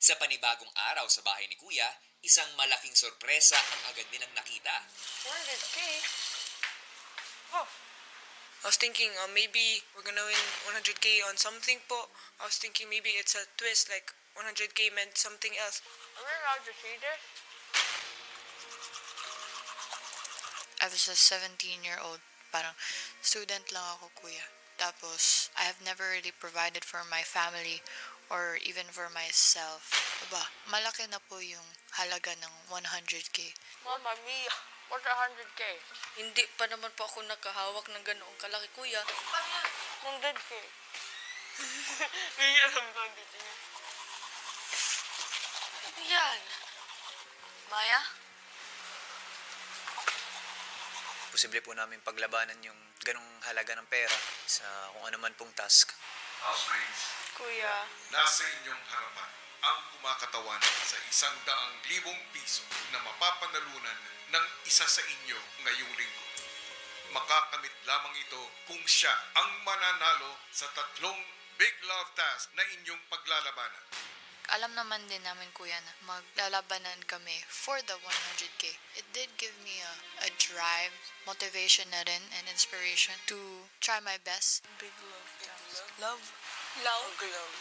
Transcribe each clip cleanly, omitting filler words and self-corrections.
Sa panibagong araw sa bahay ni Kuya, isang malaking sorpresa ang agad nilang nakita. 100K? Oh. I was thinking maybe we're gonna win 100K on something po. I was thinking maybe it's a twist, like 100K meant something else. Are we allowed to see this? I was a 17-year-old. Parang student lang ako, Kuya. Tapos, I have never really provided for my family or even for myself. Aba, malaki na po yung halaga ng 100K. Mama mia, what's 100K? Hindi pa naman po ako nakahawak ng ganoong kalaki, Kuya. 100K. Hindi alam 100K. Ano yan? Maya? Posible po namin paglabanan yung ganong halaga ng pera sa kung ano man pong task. Housemates, Kuya. nasa inyong harapan ang kumakatawan sa 100,000 piso na mapapanalunan ng isa sa inyo ngayong linggo. Makakamit lamang ito kung siya ang mananalo sa 3 big love task na inyong paglalabanan. Alam naman din namin, Kuya, na maglalabanan kami for the 100K. It did give me a drive, motivation na rin, and inspiration to try my best. Big love. Love? Love? Love.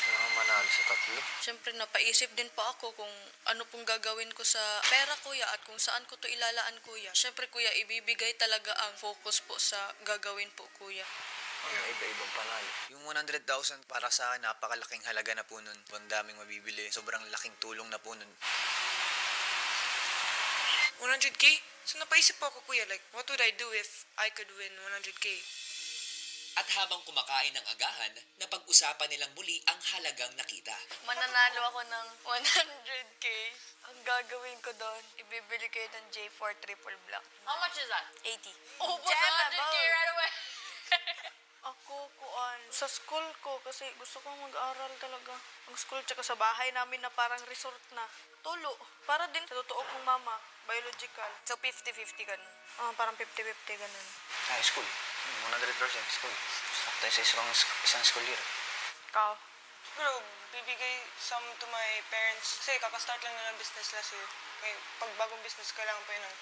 Kailangan manalo sa 3. Siyempre, napaisip din pa ako kung ano pong gagawin ko sa pera, Kuya, at kung saan ko to ilalaan, Kuya. Siyempre, Kuya, ibibigay talaga ang focus po sa gagawin po, Kuya. Yung iba-ibang panalo. Yung 100,000 para sa akin, napakalaking halaga na po nun. Ang daming mabibili. Sobrang laking tulong na po nun. 100K? So, napaisip po ako, Kuya, like, what would I do if I could win 100K? At habang kumakain ng agahan, napag-usapan nilang muli ang halagang nakita. Mananalo ako ng 100K. Ang gagawin ko doon, ibibili ko yun ng J4 triple black. How much is that? 80. Oh, 100K right away. Ako, sa school ko, kasi gusto kong mag-aral talaga. Ang school, tsaka sa bahay namin na parang resort na. Tulo. Para din sa totoo kong mama, biological. So, 50-50 ganun. Parang 50-50 ganun. School. 100% school. Sakto sa isang school year. Ikaw? Bro, bibigay some to my parents. Kasi kakastart lang na ng business last year. Kaya pag bagong business, kailangan pa yun ng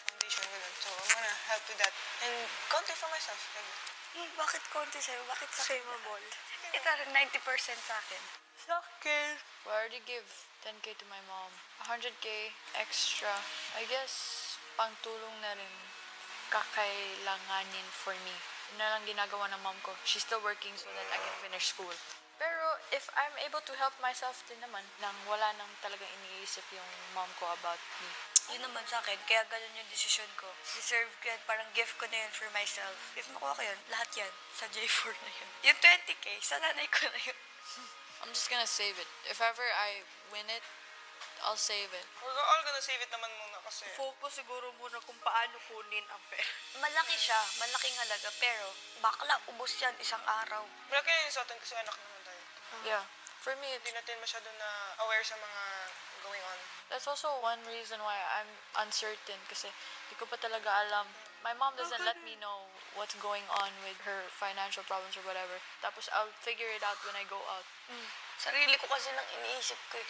foundation, ganun. So, I'm gonna help with that. And konti for myself. Bakit konti sa'yo? Bakit sa akin? Ito rin 90% sa akin. Sa akin. I already give 10K to my mom. 100K extra. I guess, pangtulong na rin kakailanganin for me. Yun na lang ginagawa ng mom ko. She's still working so that I can finish school. Pero if I'm able to help myself din naman, nang wala nang talagang iniisip yung mom ko about me. Yun naman sa akin, kaya ganun yung decision ko. Deserve ko yan, parang gift ko na yun for myself. If makuha ko yun, lahat yan, sa J4 na yun. Yung 20K, sa nanay ko na yun. I'm just gonna save it. If ever I win it, I'll save it. We're all gonna save it naman muna kasi. Focus siguro muna kung paano kunin ang pera. Malaki siya, malaking halaga, pero bakla, ubos yan isang araw. Malaki na yung sa atin kasi anak naman tayo. Yeah. For me, Hindi natin masyado na aware sa mga going on. that's also one reason why I'm uncertain kasi di ko pa talaga alam. My mom doesn't let me know what's going on with her financial problems or whatever. Tapos I'll figure it out when I go out. Sarili ko kasi nang iniisip ko eh.